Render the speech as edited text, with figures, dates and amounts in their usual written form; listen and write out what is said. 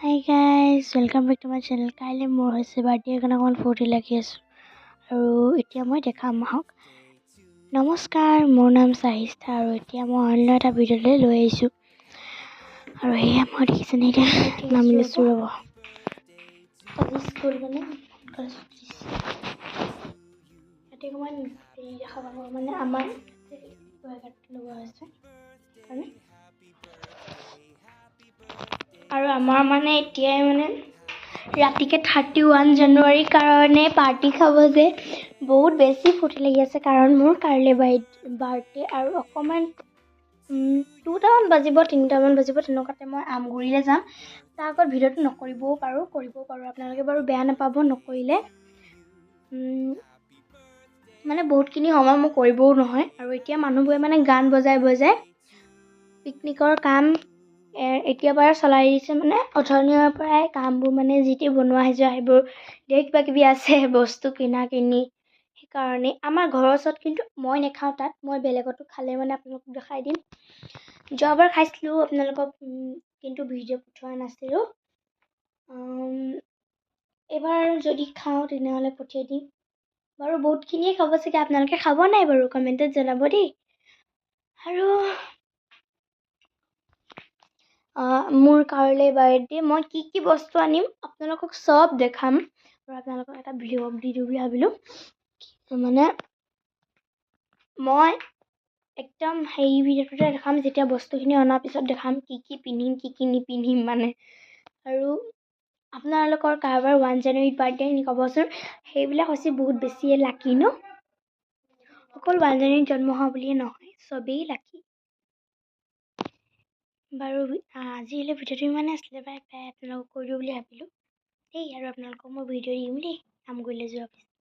Hi guys, welcome back to my channel. কাইলৈ মোৰ হৈছে বাৰ্থডে কাৰণে অকণমান ফূৰ্তি লাগি আছোঁ আৰু এতিয়া মই দেখাম আহক। নমস্কাৰ, মোৰ নাম চাহিষ্ঠা আৰু এতিয়া মই অন্য এটা ভিডিঅ'লৈ লৈ আহিছোঁ আৰু সেয়া মই দেখিছেনে এতিয়া নাম লৈছোঁ ৰ'ব। আজি স্কুল মানে ইয়াতে অকণমান দেখা পাব মানে আমাৰ লগোৱা হৈছে কাৰণে আৰু আমাৰ মানে এতিয়াই মানে ৰাতিকে 31 জানুৱাৰীৰ কাৰণে পাৰ্টি খাব যে বহুত বেছি ফূৰ্তি লাগি আছে কাৰণ মোৰ কাইলৈ বাৰ্থডে আৰু অকণমান 2টামান বাজিব 3টামান বাজিব তেনেকুৱাতে মই আমগুৰিলৈ যাম। তাৰ আগত ভিডিঅ'টো নকৰিবও পাৰোঁ কৰিবও পাৰোঁ আপোনালোকে বাৰু বেয়া নাপাব নকৰিলে মানে বহুতখিনি সময় মই কৰিবও নহয় আৰু এতিয়া মানুহবোৰে মানে গান বজাই পিকনিকৰ কাম এতিয়াৰ পৰা চলাই দিছে মানে অথনিৰ পৰাই কামবোৰ মানে যিটি বনোৱা হৈছে সেইবোৰ ধেৰ কিবা কিবি আছে বস্তু কিনি সেইকাৰণে আমাৰ ঘৰৰ ওচৰত কিন্তু মই নাখাওঁ তাত মই বেলেগতো খালে মানে আপোনালোকক দেখাই দিম। যোৱাবাৰ খাইছিলোঁ আপোনালোকক কিন্তু ভিডিঅ' পঠোৱা নাছিলোঁ। এইবাৰ যদি খাওঁ তেনেহ'লে পঠিয়াই দিম বাৰু। বহুতখিনিয়ে খাব চাগে আপোনালোকে খাব নাই বাৰু কমেণ্টত জনাব দেই। আৰু মোৰ কাইলৈ বাৰ্থডে মই কি বস্তু আনিম আপোনালোকক চব দেখাম আৰু আপোনালোকক এটা ভিডিঅ' দি দিওঁ বুলি ভাবিলোঁ। মানে মই একদম সেই ভিডিঅ'টোতে দেখাম যেতিয়া বস্তুখিনি অনাৰ পিছত দেখাম কি পিন্ধিম কি নিপিন্ধিম মানে। আৰু আপোনালোকৰ কাৰোবাৰ 1 জানুৱাৰীত বাৰ্থডে নি ক'বচোন। সেইবিলাক হৈছে বহুত বেছিয়ে লাকি ন, অকল 1 জানুৱাৰীত জন্ম হোৱা বুলিয়ে নহয় চবেই লাকি বাৰু। আজিলৈ ভিডিঅ'টো ইমানে আছিলে, বাই বাই। আপোনালোকক কৈ দিওঁ বুলি ভাবিলোঁ দেই আৰু আপোনালোকক মই ভিডিঅ' দিম দেই আমগুৰিলৈ যোৱাৰ পিছত।